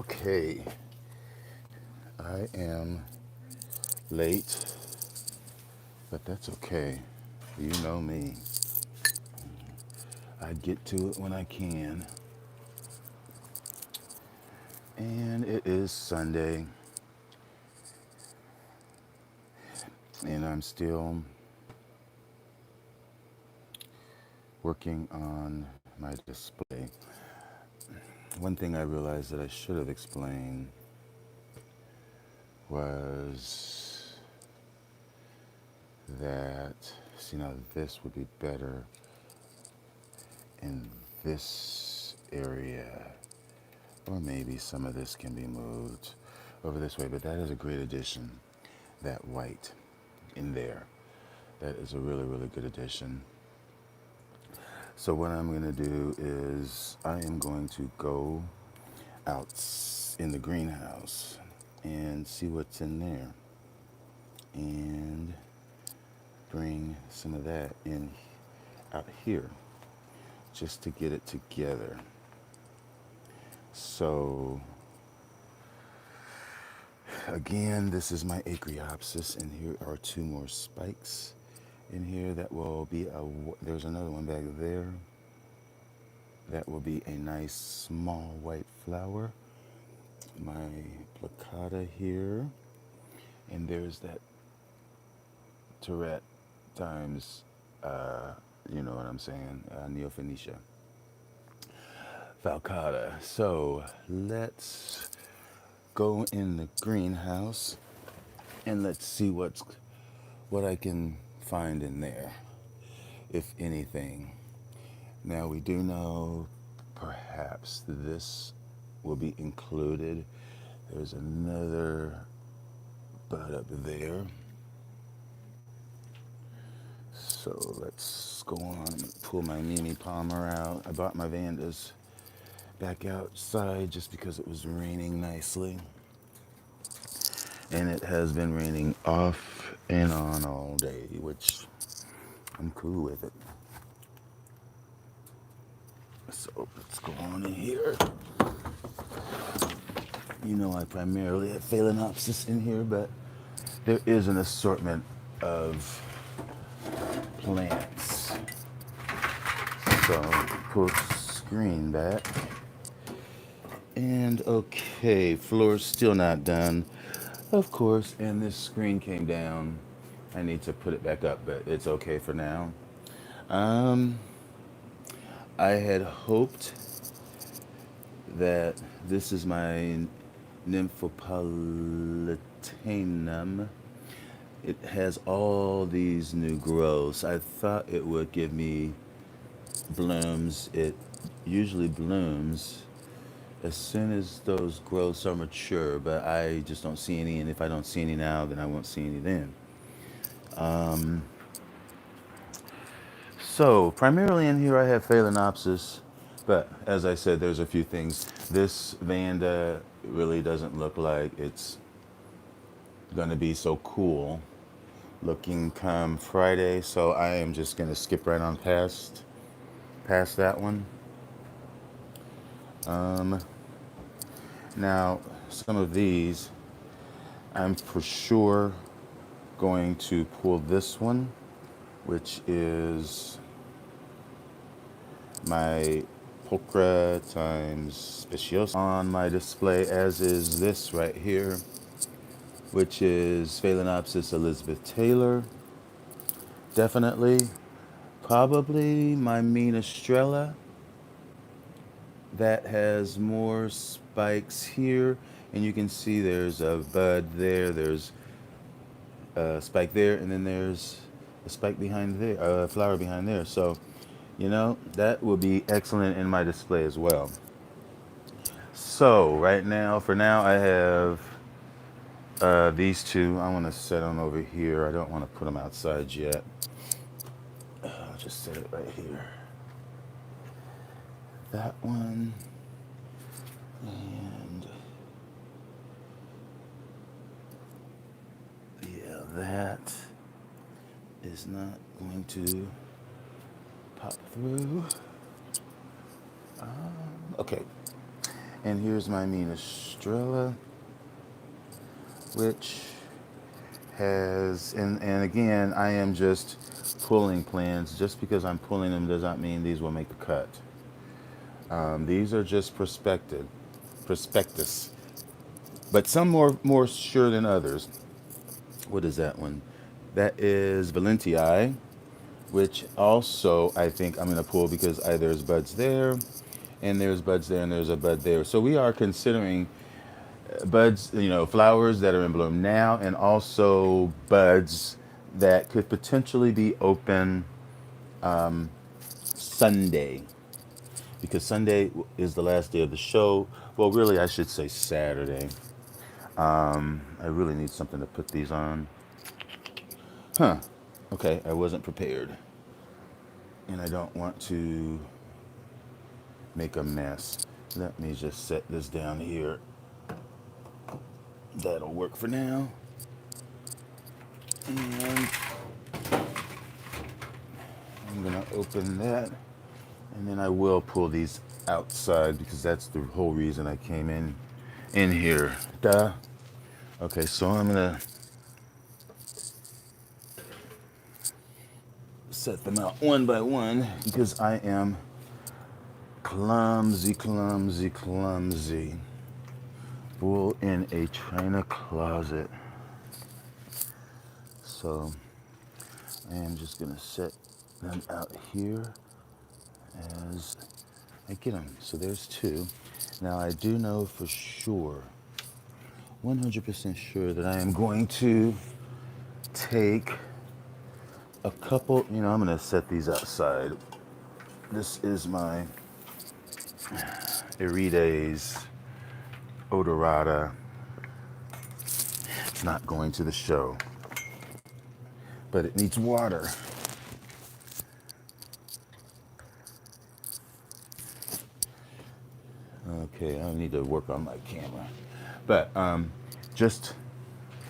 Okay, I am late, but that's okay. You know me. I get to it when I can. And it is Sunday, and I'm still working on my display. One thing I realized that I should have explained was that, see, now this would be better in this area. Or maybe some of this can be moved over this way, but that is a great addition. That white in there. That is a really, really good addition. So what I'm going to do is I am going to go out in the greenhouse and see what's in there and bring some of that in out here just to get it together. So again, this is my acreopsis, and here are two more spikes in here. That will be there's another one back there. That will be a nice small white flower. My placata here, and there's that Tourette times, you know what I'm saying, Neophoenicia falcata. So let's go in the greenhouse and let's see what I can find in there, if anything. Now we do know perhaps this will be included. There's another bud up there. So let's go on and pull my Mimi Palmer out. I brought my Vandas back outside just because it was raining nicely. And it has been raining off and on all day, which I'm cool with it. So let's go on in here. You know, I primarily have Phalaenopsis in here, but there is an assortment of plants. So put screen back. And okay, floor's still not done, of course, and this screen came down. I need to put it back up, but it's okay for now. Um, I had hoped that this is my Nymphopolitanum. It has all these new growths. I thought it would give me blooms. It usually blooms as soon as those growths are mature, but I just don't see any. And if I don't see any now, then I won't see any then. So primarily in here I have Phalaenopsis, but as I said, there's a few things. This Vanda really doesn't look like it's gonna be so cool looking come Friday, so I am just gonna skip right on past that one. Now some of these I'm for sure going to pull this one, which is my Pulchra times Speciosa on my display, as is this right here, which is Phalaenopsis Elizabeth Taylor. Definitely. Probably my Menestrella that has more spikes here. And you can see there's a bud there, there's a spike there, and then there's a spike behind there, a flower behind there. So, you know, that will be excellent in my display as well. So right now, for now, I have these two. I want to set them over here. I don't want to put them outside yet. I'll just set it right here. That one. And yeah, that is not going to pop through. Okay. And here's my Minestrella, which has, and again, I am just pulling plants. Just because I'm pulling them does not mean these will make the cut. These are just prospectus, but some more sure than others. What is that one? That is Valentii, which also I think I'm gonna pull because there's buds there, and there's buds there, and there's a bud there. So we are considering buds, flowers that are in bloom now, and also buds that could potentially be open Sunday, because Sunday is the last day of the show. Well, really, I should say Saturday. I really need something to put these on. Huh. Okay, I wasn't prepared. And I don't want to make a mess. Let me just set this down here. That'll work for now. And I'm gonna open that. And then I will pull these outside because that's the whole reason I came in here. Duh. Okay, so I'm gonna set them out one by one because I am clumsy, clumsy, clumsy. Bull in a china closet. So I am just gonna set them out here as I get them. So there's two. Now I do know for sure, 100% sure, that I am going to take a couple, I'm gonna set these outside. This is my Irides odorata. It's not going to the show, but it needs water. Okay, I need to work on my camera. But just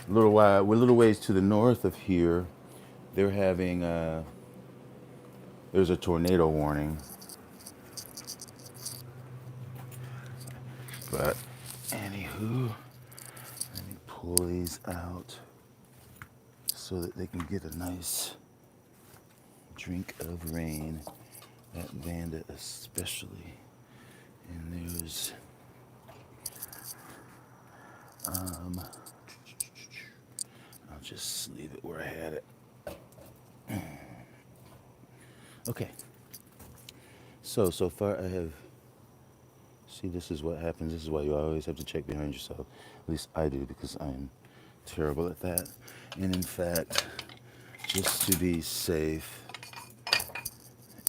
a little while, we're a little ways to the north of here. They're having, there's a tornado warning. But anywho, let me pull these out so that they can get a nice drink of rain. That Vanda especially. And there's I'll just leave it where I had it. Okay. So far I have, see, this is what happens. This is why you always have to check behind yourself. At least I do, because I'm terrible at that. And in fact, just to be safe,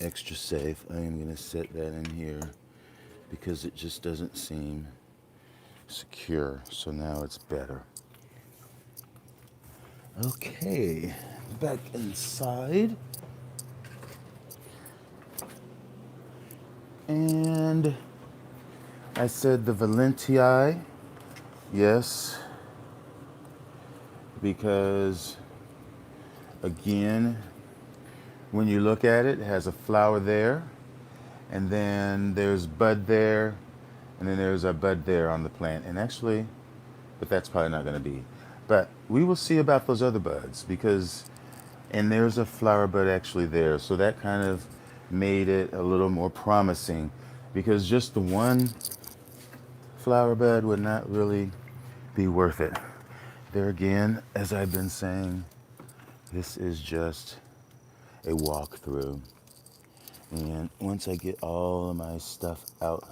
extra safe, I am going to set that in here because it just doesn't seem secure. So now it's better. Okay, back inside. And I said the Valentii, yes, because again, when you look at it, it has a flower there, and then there's bud there, and then there's a bud there on the plant. And actually, but that's probably not going to be. But we will see about those other buds because, and there's a flower bud actually there. So that kind of made it a little more promising, because just the one flower bud would not really be worth it. There again, as I've been saying, this is just a walkthrough. And once I get all of my stuff out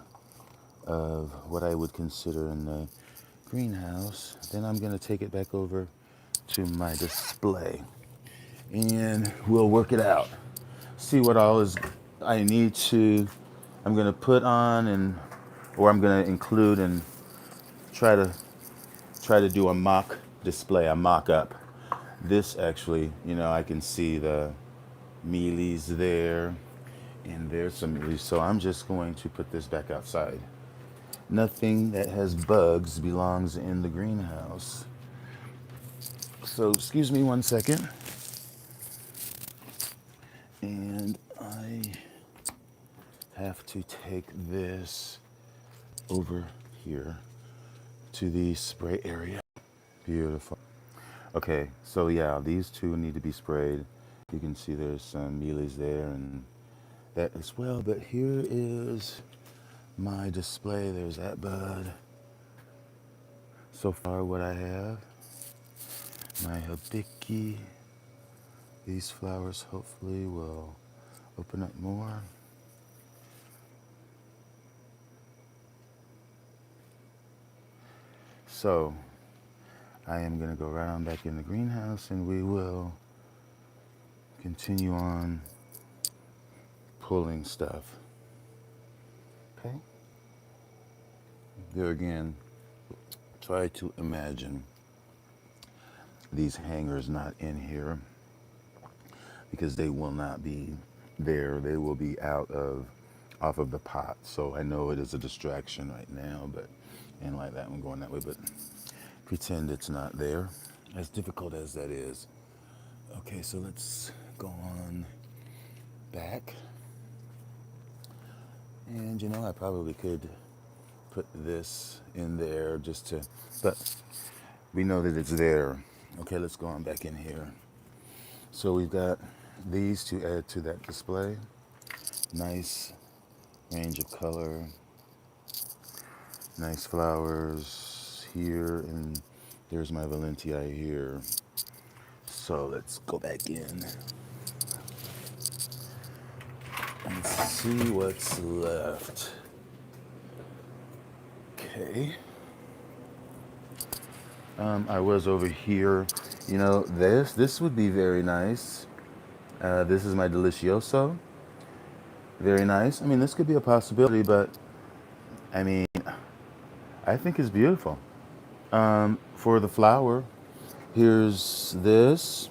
of what I would consider in the greenhouse, then I'm going to take it back over to my display and we'll work it out. See what all is I need to, I'm going to put on, and or I'm going to include, and try to do a mock display, a mock up. This actually, I can see the mealies there, and there's some mealies. So I'm just going to put this back outside. Nothing that has bugs belongs in the greenhouse. So excuse me one second. And I have to take this over here to the spray area. Beautiful. Okay, so yeah, these two need to be sprayed. You can see there's some mealies there and that as well, but here is my display. There's that bud. So far what I have, my hibiki. These flowers hopefully will open up more. So I am going to go right on back in the greenhouse and we will continue on pulling stuff. Okay? There again, try to imagine these hangers not in here because they will not be there. They will be off of the pot. So I know it is a distraction right now, but and like that one going that way, but pretend it's not there. As difficult as that is. Okay, so let's go on back. And I probably could put this in there just to, but we know that it's there. Okay, let's go on back in here. So we've got these to add to that display. Nice range of color. Nice flowers here, and there's my Valentii here. So let's go back in and see what's left. Okay. I was over here. This would be very nice. This is my Delicioso. Very nice. I mean, this could be a possibility, but I mean, I think it's beautiful. For the flower, here's this.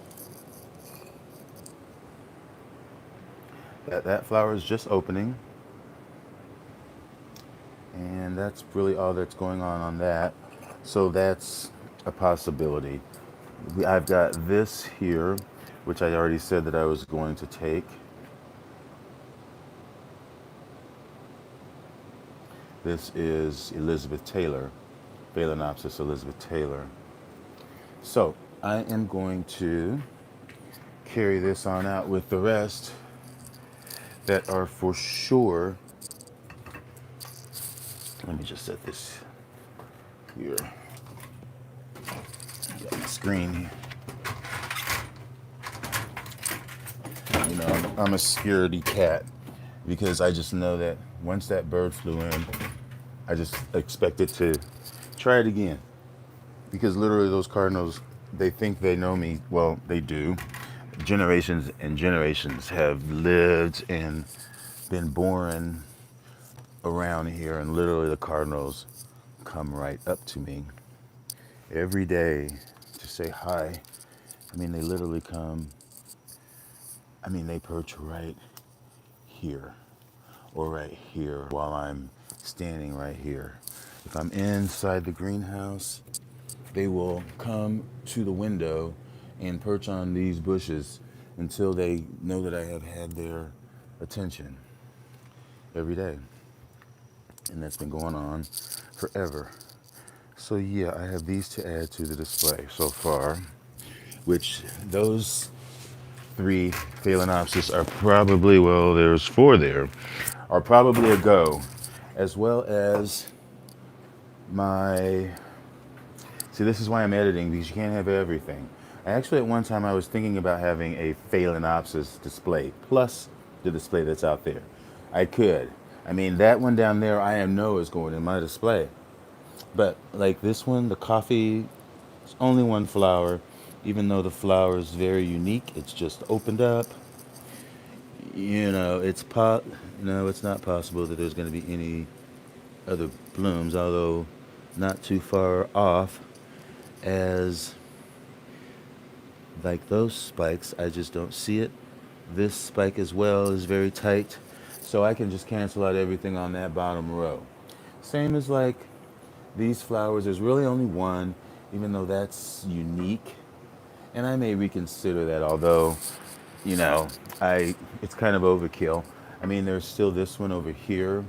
That flower is just opening. And that's really all that's going on that. So that's a possibility. I've got this here, which I already said that I was going to take. This is Elizabeth Taylor, Phalaenopsis Elizabeth Taylor. So I am going to carry this on out with the rest that are for sure. Let me just set this here. Got my screen here. I'm a scaredy cat because I just know that once that bird flew in, I just expect it to try it again. Because literally those cardinals, they think they know me. Well, they do. Generations and generations have lived and been born around here, and literally the cardinals come right up to me every day to say hi. I mean, they literally come. I mean, they perch right here or right here while I'm standing right here. If I'm inside the greenhouse, they will come to the window and perch on these bushes until they know that I have had their attention every day. And that's been going on forever. So yeah, I have these to add to the display so far, which those 3 Phalaenopsis are probably, well, there's 4 there, are probably a go, as well as my, see, this is why I'm editing, because you can't have everything. Actually, at one time I was thinking about having a Phalaenopsis display, plus the display that's out there. I could. I mean, that one down there, I know is going in my display. But like this one, the coffee, it's only one flower. Even though the flower is very unique, it's just opened up. It's not possible that there's going to be any other blooms, although not too far off as like those spikes. I just don't see it. This spike as well is very tight, so I can just cancel out everything on that bottom row. Same as like these flowers, there's really only one, even though that's unique. And I may reconsider that, although, it's kind of overkill. I mean, there's still this one over here.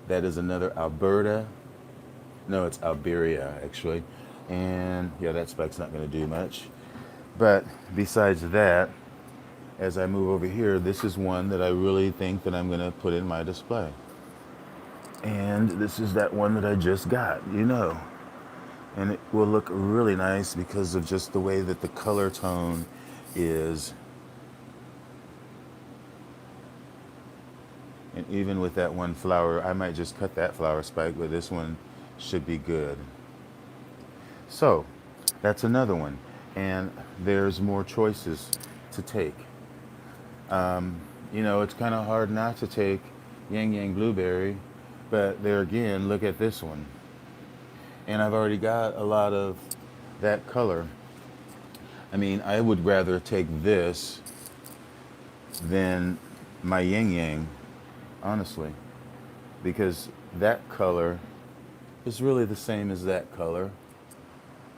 That is another Alberta. No, it's Alberia actually. And yeah, that spike's not going to do much. But besides that, as I move over here, this is one that I really think that I'm going to put in my display. And this is that one that I just got, you know. And it will look really nice because of just the way that the color tone is. And even with that one flower, I might just cut that flower spike, but this one should be good. So that's another one. And there's more choices to take. You know, it's kind of hard not to take Yang Yang Blueberry, but there again, look at this one. And I've already got a lot of that color. I mean, I would rather take this than my Yang Yang, honestly, because that color is really the same as that color.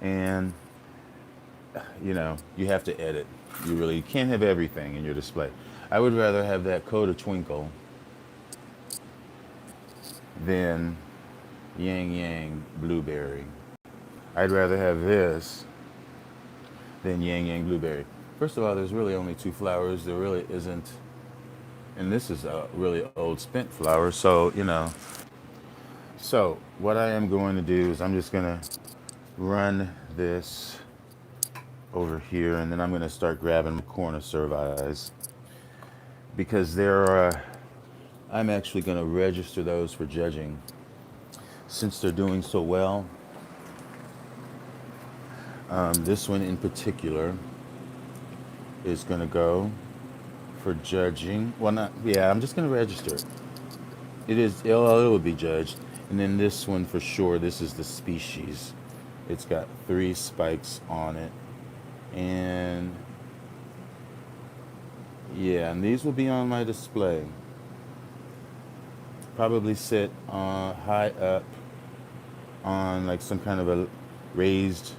And, you know, you have to edit. You really can't have everything in your display. I would rather have that Coda Twinkle than Yang Yang Blueberry. I'd rather have this than Yang Yang Blueberry. First of all, there's really only two flowers. There really isn't, and this is a really old spent flower, so, you know. So what I am going to do is I'm just going to run this over here, and then I'm going to start grabbing corner service because I'm actually going to register those for judging. Since they're doing so well, this one in particular is going to go for judging. Well, not, yeah, I'm just going to register it. It will be judged. And then this one for sure, this is the species. It's got 3 spikes on it. And yeah, and these will be on my display. Probably sit high up on like some kind of a raised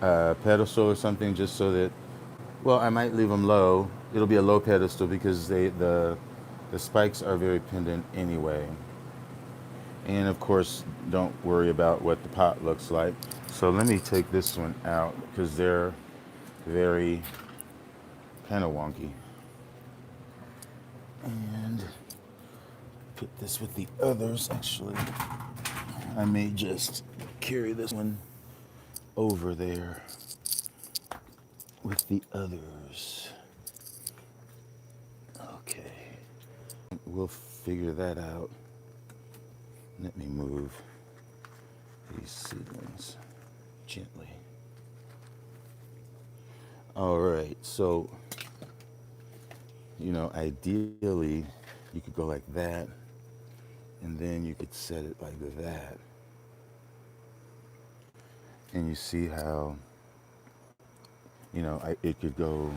pedestal or something, just so that, well, I might leave them low. It'll be a low pedestal because the spikes are very pendant anyway. And of course, don't worry about what the pot looks like. So let me take this one out because they're very kind of wonky. And put this with the others. Actually, I may just carry this one over there with the others. Okay, we'll figure that out. Let me move these seedlings gently. All right, so, you know, ideally you could go like that, and then you could set it like that. And you see how, you know, it could go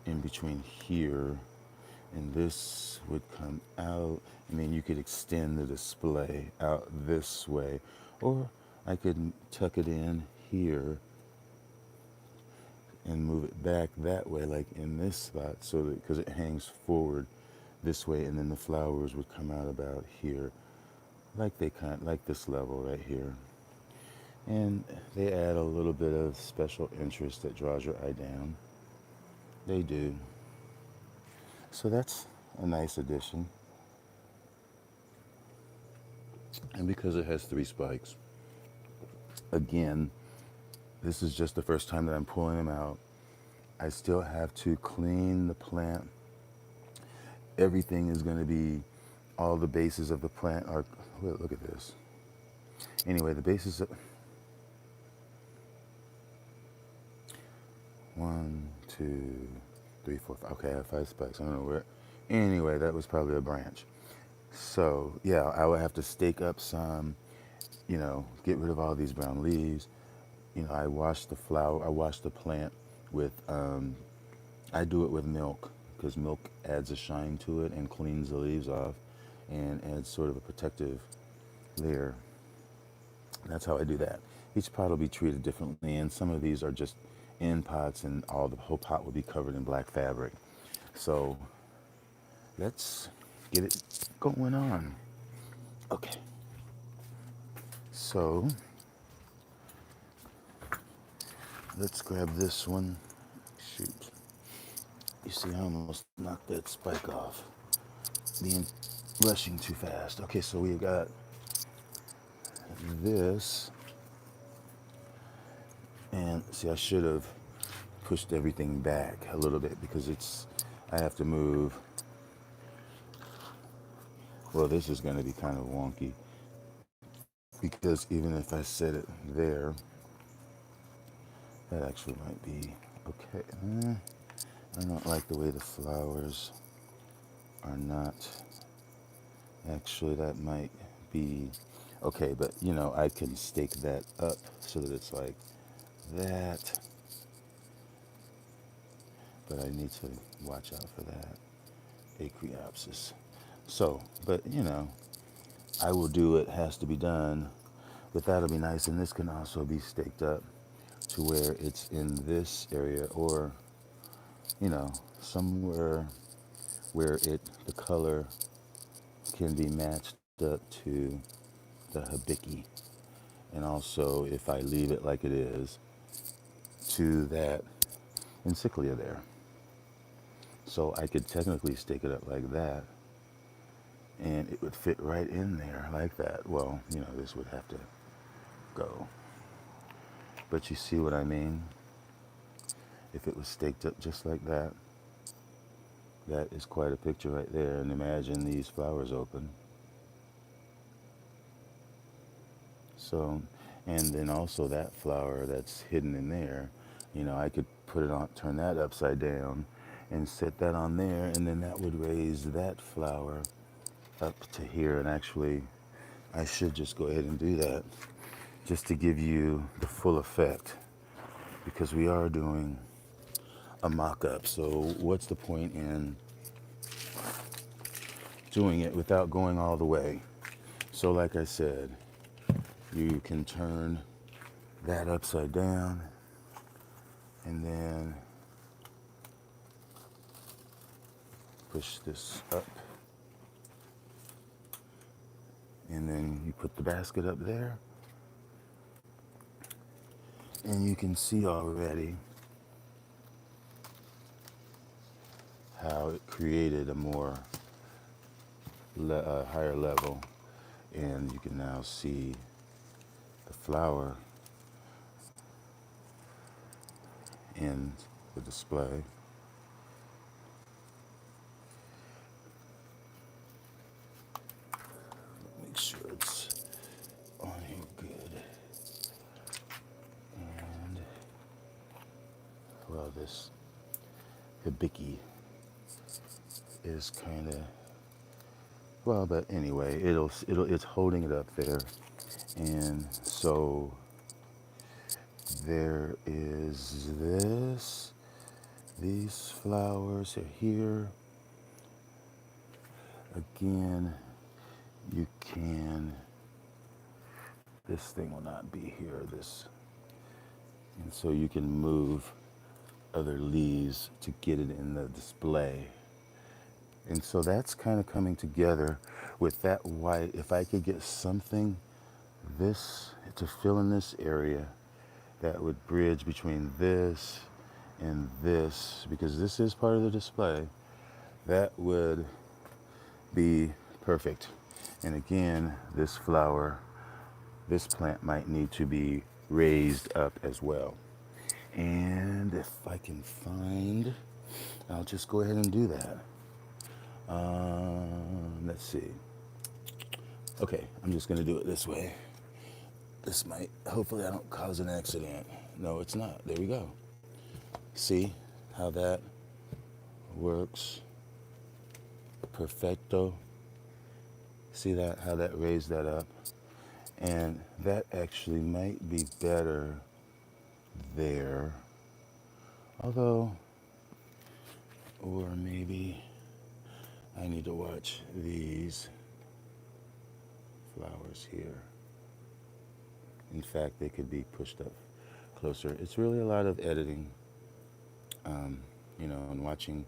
in between here, and this would come out, and then you could extend the display out this way. Or I could tuck it in here and move it back that way, like in this spot, so that, because it hangs forward this way, and then the flowers would come out about here, like this level right here. And they add a little bit of special interest that draws your eye down. They do. So that's a nice addition. And because it has 3 spikes, again, this is just the first time that I'm pulling them out. I still have to clean the plant. Everything is going to be, all the bases of the plant are, look at this. Anyway, the bases of, 1, 2, 3, 4, 5. Okay, I have 5 spikes. I don't know where. Anyway, that was probably a branch. So yeah, I would have to stake up some, you know, get rid of all these brown leaves. You know, I wash the flower, I wash the plant with, I do it with milk because milk adds a shine to it and cleans the leaves off and adds sort of a protective layer. That's how I do that. Each pot will be treated differently, and some of these are just in pots, and the whole pot will be covered in black fabric. So let's get it going on. Okay, so let's grab this one. Shoot. You see, I almost knocked that spike off. Being rushing too fast. Okay, so we got this. And see, I should have pushed everything back a little bit because I have to move. Well, this is going to be kind of wonky because even if I set it there, that actually might be okay. I don't like the way the flowers are not. Actually, that might be okay, but I can stake that up so that it's like that. But I need to watch out for that. Acreopsis. So, but I will do it, has to be done. But that'll be nice. And this can also be staked up to where it's in this area or, somewhere where the color can be matched up to the hibiki. And also, if I leave it like it is, to that encyclia there. So I could technically stake it up like that and it would fit right in there like that. Well, this would have to go. But you see what I mean? If it was staked up just like that, that is quite a picture right there. And imagine these flowers open. So, and then also that flower that's hidden in there, I could put it on, turn that upside down and set that on there. And then that would raise that flower up to here. And actually, I should just go ahead and do that just to give you the full effect because we are doing a mock-up. So what's the point in doing it without going all the way? So like I said, you can turn that upside down and then push this up. And then you put the basket up there. And you can see already how it created a higher level. And you can now see the flower in the display. Make sure it's on here good. And well, this hibiki is kind of well, but anyway, it's holding it up there, and so there is this. These flowers are here. Again, you can. This thing will not be here. And so you can move other leaves to get it in the display. And so that's kind of coming together with that white. If I could get something this to fill in this area that would bridge between this and this, because this is part of the display, that would be perfect. And again, this flower, this plant might need to be raised up as well. And if I can find, I'll just go ahead and do that. Let's see. Okay, I'm just gonna do it this way. This might, hopefully I don't cause an accident. No, it's not. There we go. See how that works? Perfecto. See that, how that raised that up? And that actually might be better there. Although, or maybe I need to watch these flowers here. In fact, they could be pushed up closer. It's really a lot of editing, and watching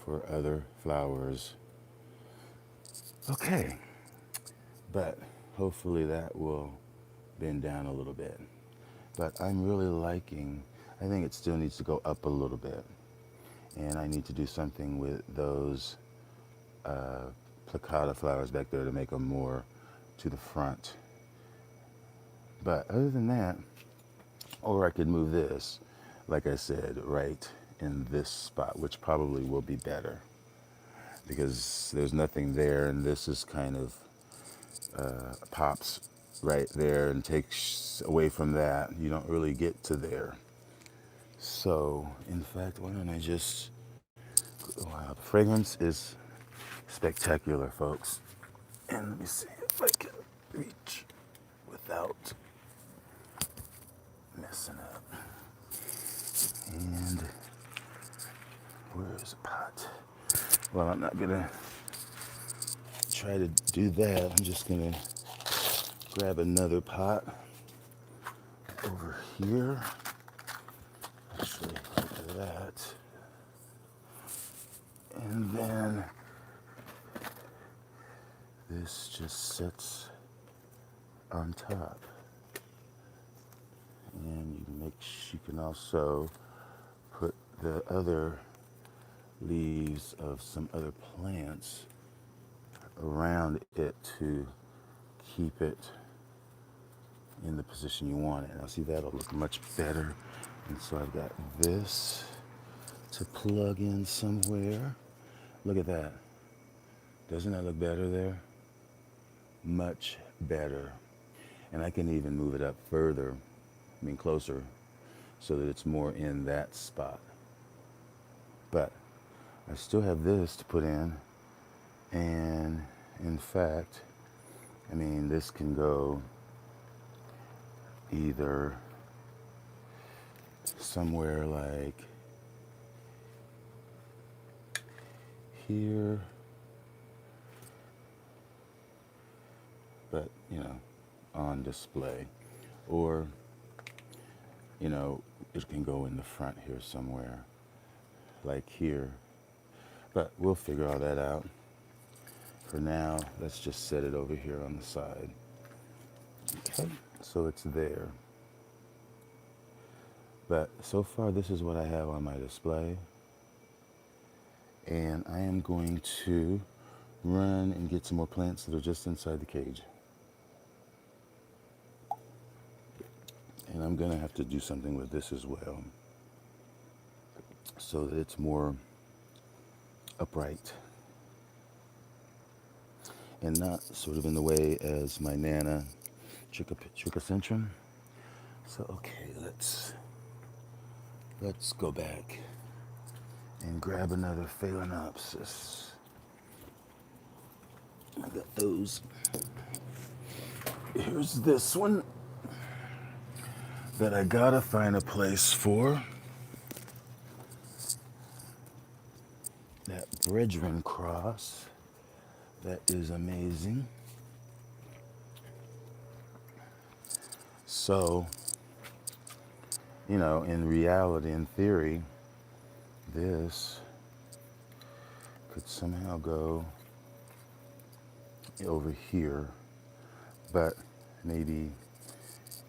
for other flowers. Okay, But hopefully that will bend down a little bit. But I'm really liking, I think it still needs to go up a little bit. And I need to do something with those placata flowers back there to make them more to the front. But other than that, or I could move this, like I said, right in this spot, which probably will be better because there's nothing there, and this is kind of pops right there and takes away from that. You don't really get to there. So, in fact, why don't I just, wow, the fragrance is spectacular, folks. And let me see if I can reach without messing up. And where's the pot? Well, I'm not gonna try to do that. I'm just gonna grab another pot over here. Actually, like that. And then this just sits on top. And you can also put the other leaves of some other plants around it to keep it in the position you want it. Now see, that'll look much better. And so I've got this to plug in somewhere. Look at that. Doesn't that look better there? Much better. And I can even move it up further, closer, so that it's more in that spot. But I still have this to put in. And in fact, this can go either somewhere like here, but on display, or it can go in the front here somewhere, like here. But we'll figure all that out. For now, let's just set it over here on the side. Okay, so it's there. But so far, this is what I have on my display. And I am going to run and get some more plants that are just inside the cage. And I'm going to have to do something with this as well, so that it's more upright and not sort of in the way as my Nana Trichocentrum. So okay, let's go back and grab another Phalaenopsis. I got those. Here's this one that I gotta find a place for. That Brethren cross. That is amazing. So, in reality, in theory, this could somehow go over here. But maybe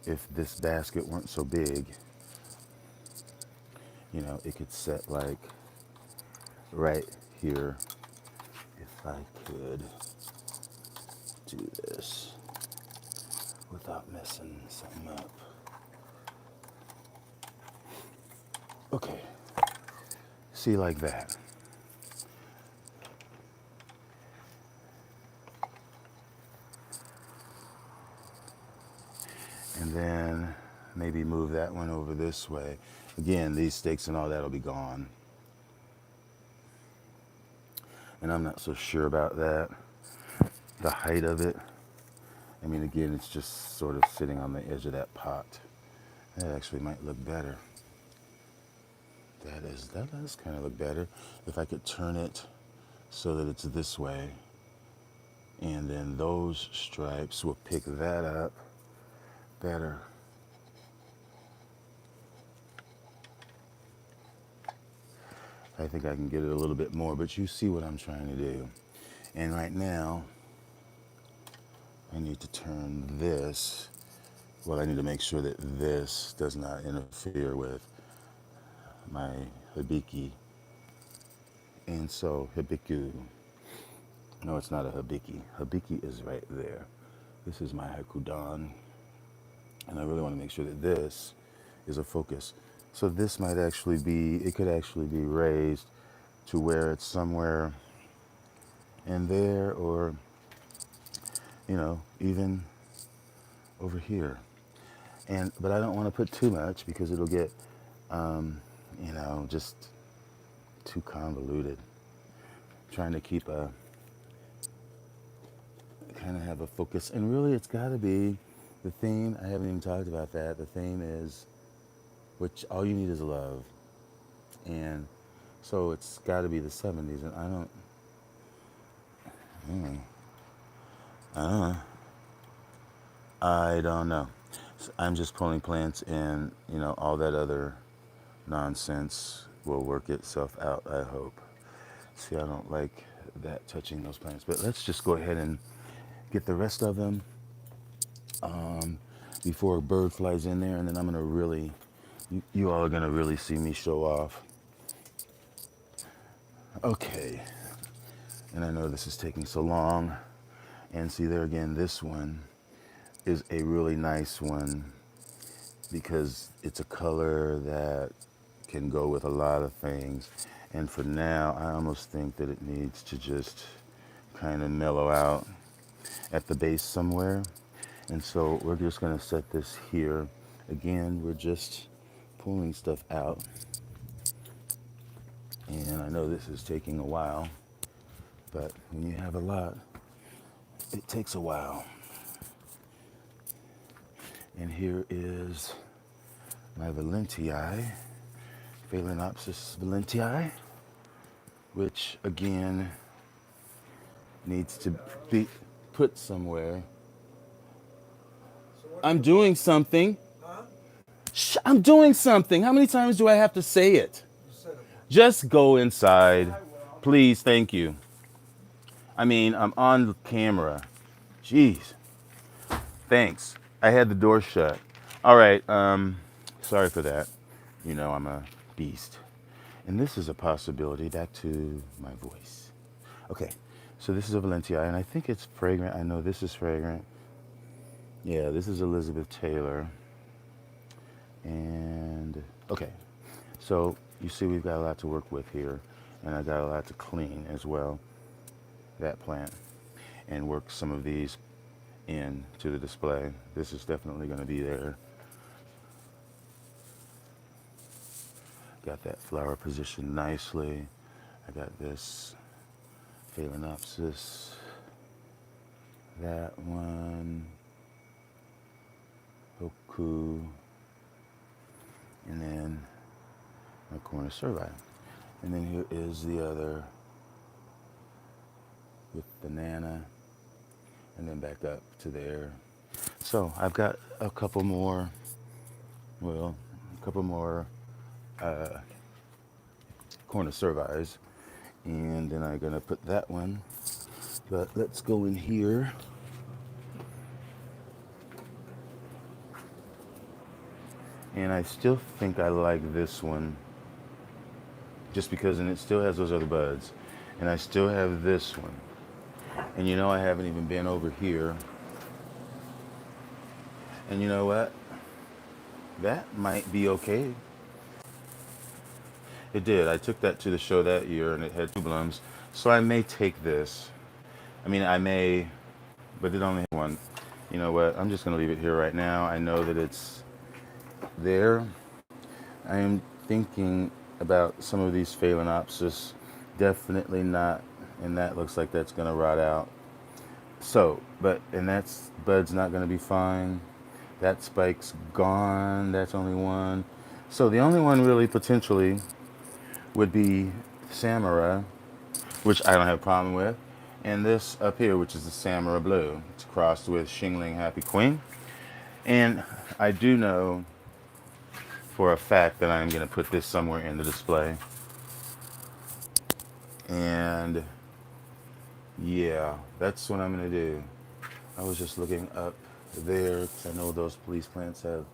if this basket weren't so big, it could set like right here. If I could do this without messing something up. Okay, see, like that. And then maybe move that one over this way. Again, these stakes and all that will be gone. And I'm not so sure about that. The height of it. Again, it's just sort of sitting on the edge of that pot. That actually might look better. That does kind of look better. If I could turn it so that it's this way. And then those stripes will pick that up better. I think I can get it a little bit more, but you see what I'm trying to do. And right now, I need to turn this. Well, I need to make sure that this does not interfere with my hibiki. And so, hibiku. No, it's not a hibiki. Hibiki is right there. This is my hakudan. And I really want to make sure that this is a focus. So this might actually be, it could actually be raised to where it's somewhere in there, or, even over here. But I don't want to put too much because it'll get, just too convoluted. Trying to keep kind of have a focus. And really it's got to be the theme. I haven't even talked about that. The theme is, which all you need is love. And so it's got to be the 70s. And I don't know. I'm just pulling plants, and all that other nonsense will work itself out, I hope. See, I don't like that touching those plants, but let's just go ahead and get the rest of them before a bird flies in there, and then I'm gonna really, you all are gonna really see me show off. Okay, and I know this is taking so long, and see there again, this one is a really nice one because it's a color that can go with a lot of things. And for now, I almost think that it needs to just kind of mellow out at the base somewhere. And so we're just going to set this here. Again, we're just pulling stuff out. And I know this is taking a while, but when you have a lot, it takes a while. And here is my Valentii, Phalaenopsis valentii, which again needs to be put somewhere. I'm doing something. Huh? I'm doing something. How many times do I have to say it? Just go inside. Please, thank you. I mean, I'm on camera. Jeez. Thanks. I had the door shut. All right. Sorry for that. I'm a beast. And this is a possibility. Back to my voice. Okay. So this is a Valentii, and I think it's fragrant. I know this is fragrant. Yeah, this is Elizabeth Taylor. And, okay. So you see we've got a lot to work with here. And I got a lot to clean as well. That plant. And work some of these into the display. This is definitely going to be there. Got that flower positioned nicely. I got this Phalaenopsis. That one. Hoku. And then my corner cervi. And then here is the other with the Nana. And then back up to there. So I've got a couple more, corner cervis. And then I'm gonna put that one. But let's go in here. And I still think I like this one. Just because, and it still has those other buds. And I still have this one. And I haven't even been over here. And you know what? That might be okay. It did. I took that to the show that year and it had two blooms. So I may take this. I mean, I may, but it only had one. You know what? I'm just going to leave it here right now. I know that it's there. I am thinking about some of these Phalaenopsis. Definitely not. And that looks like that's going to rot out. So, and that's bud's not going to be fine. That spike's gone. That's only one. So the only one really potentially would be Samara, which I don't have a problem with. And this up here, which is the Samara Blue. It's crossed with Shingling Happy Queen. And I do know for a fact that I'm going to put this somewhere in the display. And yeah, that's what I'm going to do. I was just looking up there because I know those police plants have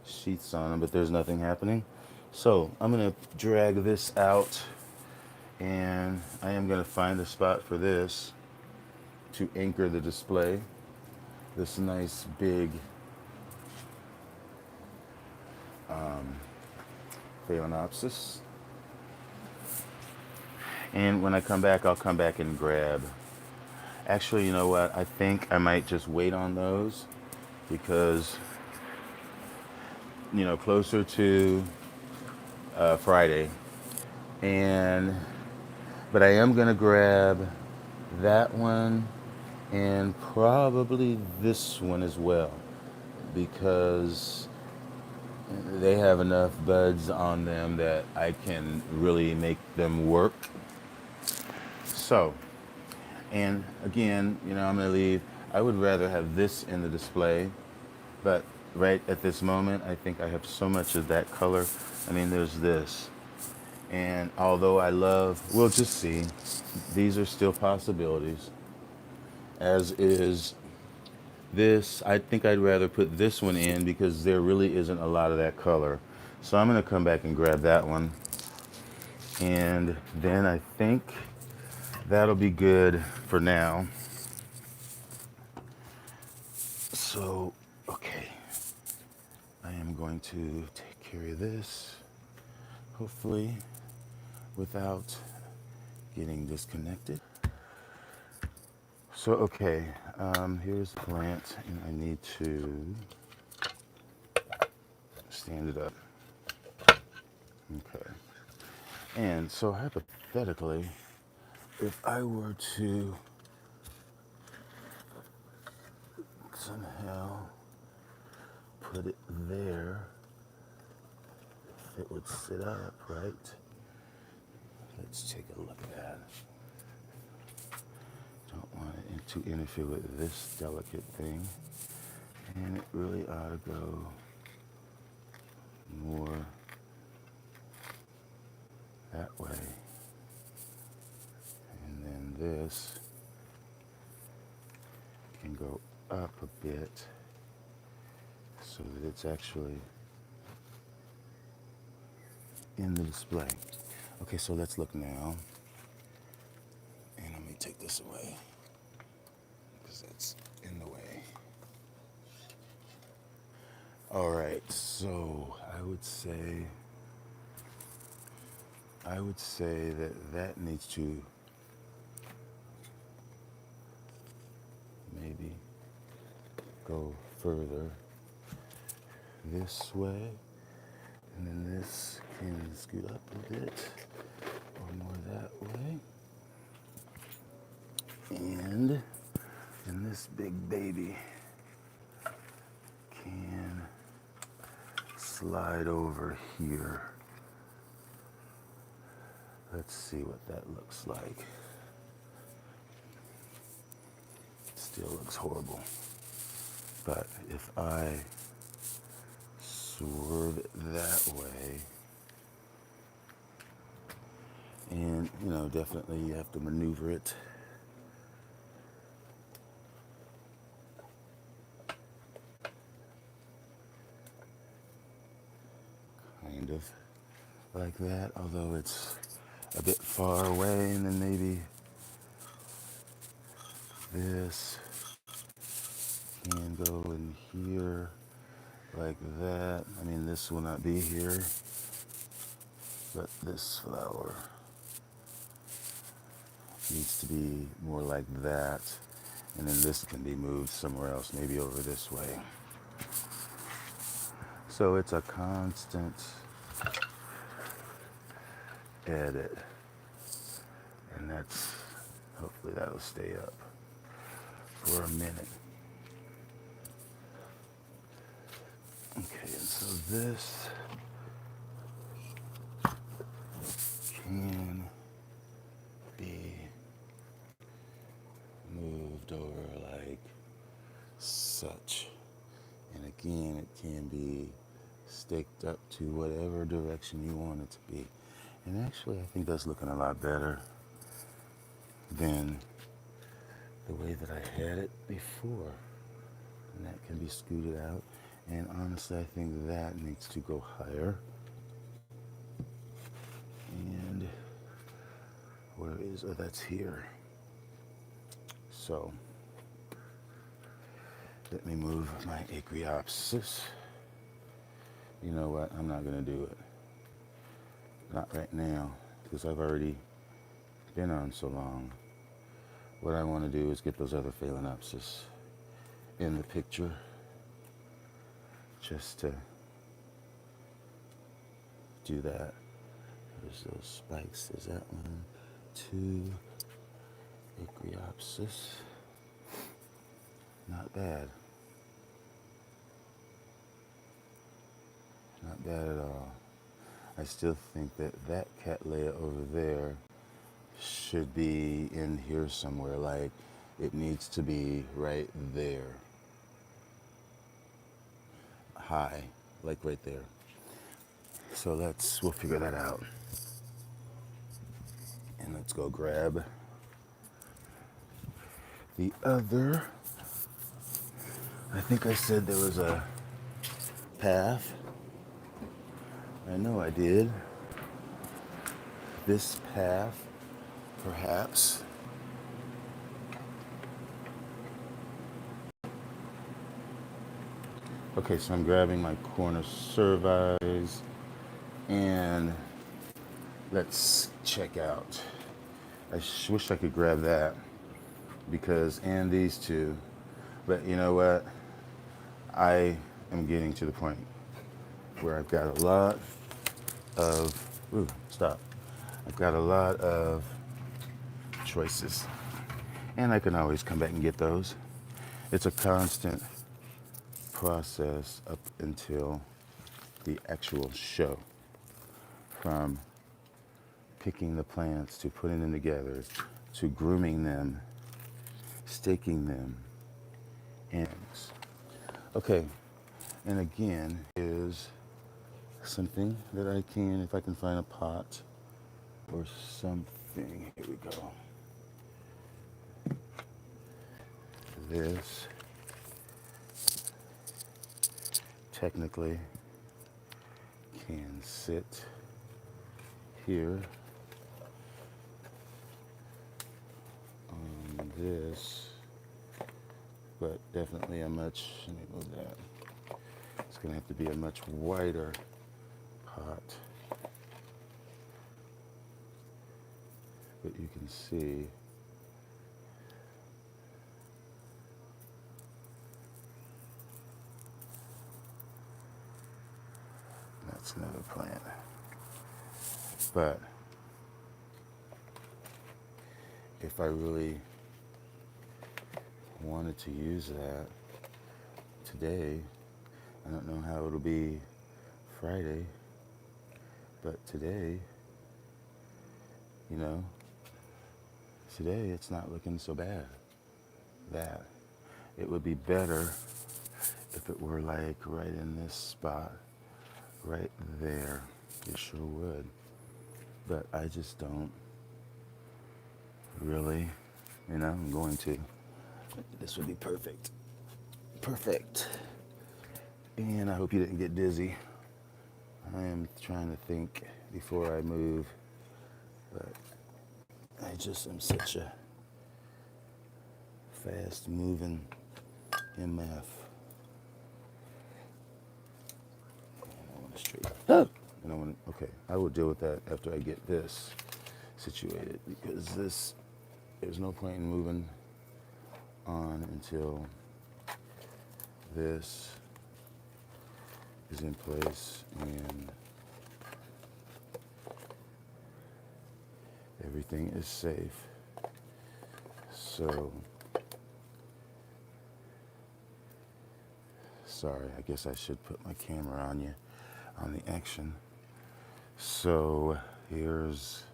sheets on them, but there's nothing happening. So I'm gonna drag this out, and I am gonna find a spot for this to anchor the display. This nice big Phalaenopsis. And when I come back, I'll come back and grab. Actually, you know what? I think I might just wait on those because, closer to Friday. And, but I am going to grab that one and probably this one as well because they have enough buds on them that I can really make them work. So, and again, I'm going to leave. I would rather have this in the display, but right at this moment, I think I have so much of that color. I mean, there's this. And although I love, we'll just see, these are still possibilities, as is this. I think I'd rather put this one in because there really isn't a lot of that color. So I'm going to come back and grab that one. And then I think that'll be good for now. So, okay. I am going to take care of this, hopefully, without getting disconnected. So, okay, here's the plant, and I need to stand it up. Okay. And so, hypothetically, if I were to somehow put it there, it would sit up, right? Let's take a look at that. Don't want it to interfere with this delicate thing. And it really ought to go more that way. And then this can go up a bit so that it's actually in the display. Okay, so let's look now. And let me take this away because that's in the way. All right, so I would say that needs to maybe go further this way, and then this can scoot up a bit or more that way. And this big baby can slide over here. Let's see what that looks like. Still looks horrible. But if I swerve it that way, and definitely you have to maneuver it. Kind of like that, although it's a bit far away, and then maybe this can go in here like that. I mean, this will not be here, but this flower needs to be more like that. And then this can be moved somewhere else, maybe over this way. So it's a constant edit. And hopefully that'll stay up for a minute. Okay, and so this can be moved over like such. And again, it can be staked up to whatever direction you want it to be. And actually, I think that's looking a lot better than the way that I had it before. and that can be scooted out. And honestly, I think that needs to go higher. And where is, oh, that's here. So let me move my acreopsis. You know what? I'm not going to do it. Not right now, because I've already been on so long. What I want to do is get those other phalaenopsis in the picture, just to do that. There's those spikes. There's that one, two, acreopsis. Not bad. Not bad at all. I still think that that cattleya over there should be in here somewhere. Like, it needs to be right there. High, like right there. So we'll figure that out. And let's go grab the other. I think I said there was a path. I know I did. This path, perhaps. Okay, so I'm grabbing my corner cervise, and let's check out. I wish I could grab that, and these two, but you know what? I am getting to the point where I've got a lot of, I've got a lot of choices, and I can always come back and get those. It's a constant process up until the actual show, from picking the plants to putting them together to grooming them, staking them, and okay. And again is something that I can, if I can find a pot or something. Here we go. This technically can sit here on this, but definitely let me move that. It's going to have to be a much wider pot. But you can see that's another plant. But if I really wanted to use that today, I don't know how it'll be Friday, but today, today it's not looking so bad. That it would be better if it were like right in this spot, right there. It sure would. But I just don't really, I'm going to. This would be perfect. Perfect. And I hope you didn't get dizzy. I am trying to think before I move, but I just am such a fast moving MF. I want to straighten. And I want to, okay, I will deal with that after I get this situated, because there's no point in moving on until this is in place and everything is safe. So, sorry, I guess I should put my camera on you, on the action. So, here's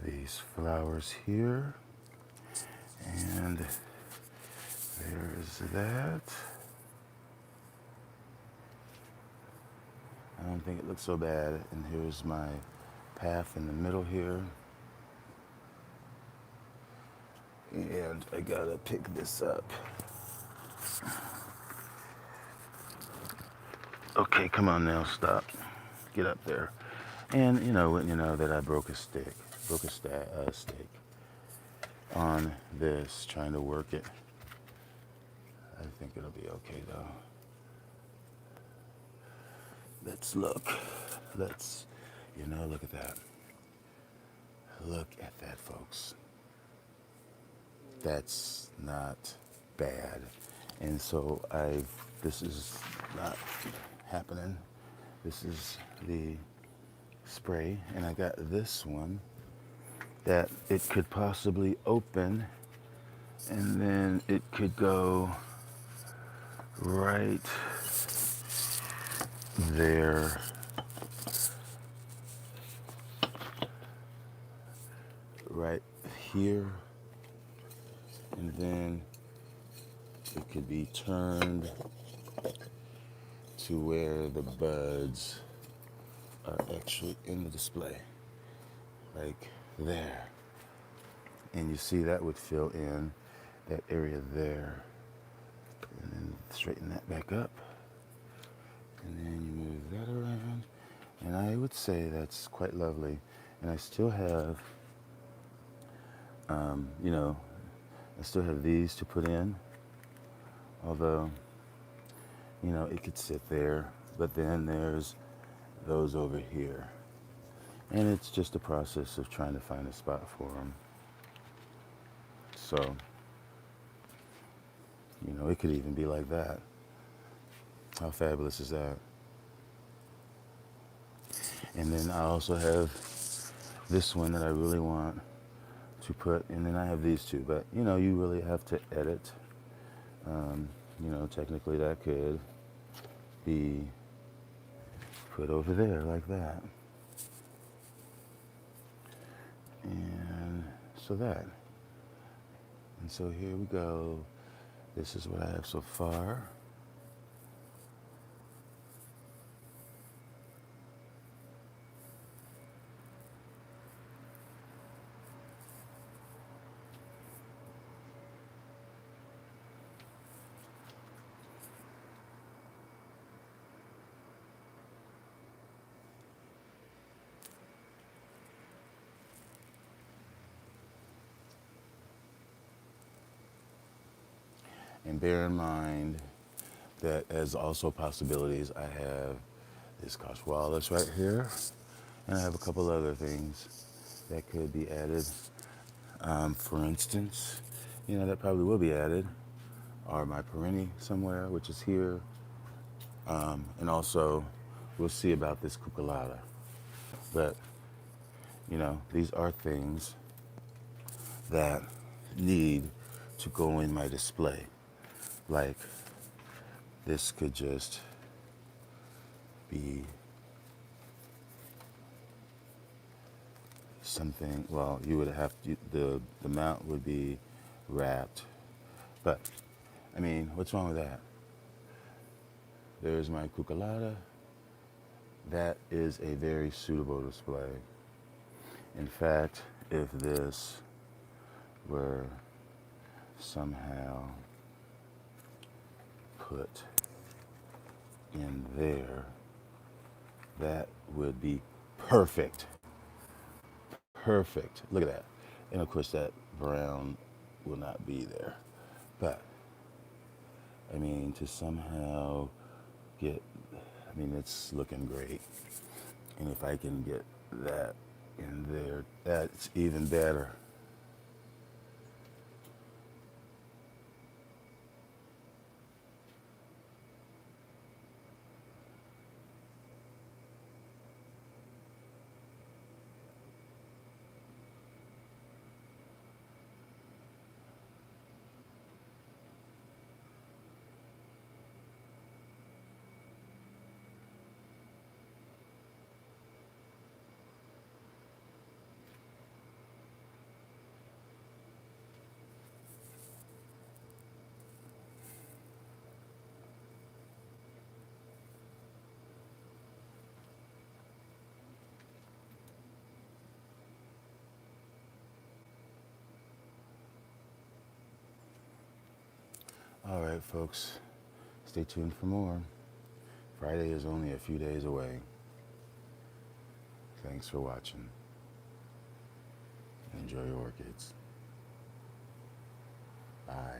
these flowers here, and there's that. I don't think it looks so bad. And here's my path in the middle here. And I gotta pick this up. Okay, come on now, stop. Get up there. And wouldn't you know that I broke a stick, stick on this, trying to work it. I think it'll be okay though. Let's look. Let's, look at that. Look at that, folks. That's not bad. And so this is not happening. This is the spray, and I got this one that it could possibly open, and then it could go right there. Right here, and then it could be turned to where the buds are actually in the display, like there. And you see that would fill in that area there, and then straighten that back up, and then you move that around, and I would say that's quite lovely. And I still have I still have these to put in, although it could sit there, but then there's those over here, and it's just a process of trying to find a spot for them. So it could even be like that. How fabulous is that? And then I also have this one that I really want to put, and then I have these two, but you really have to edit. Technically that could be put over there like that. And so that. And so here we go. This is what I have so far. And bear in mind that as also possibilities, I have this Casualis right here, and I have a couple other things that could be added. For instance, that probably will be added, are my perenni somewhere, which is here. And also, we'll see about this cuculata. But, these are things that need to go in my display. Like, this could just be something, well, you would have to, the mount would be wrapped. But, what's wrong with that? There's my cuculata. That is a very suitable display. In fact, if this were somehow put in there, that would be perfect. Perfect. Look at that. And of course that brown will not be there. But, to somehow get, it's looking great. And if I can get that in there, that's even better. All right, folks, stay tuned for more. Friday is only a few days away. Thanks for watching. Enjoy your orchids. Bye.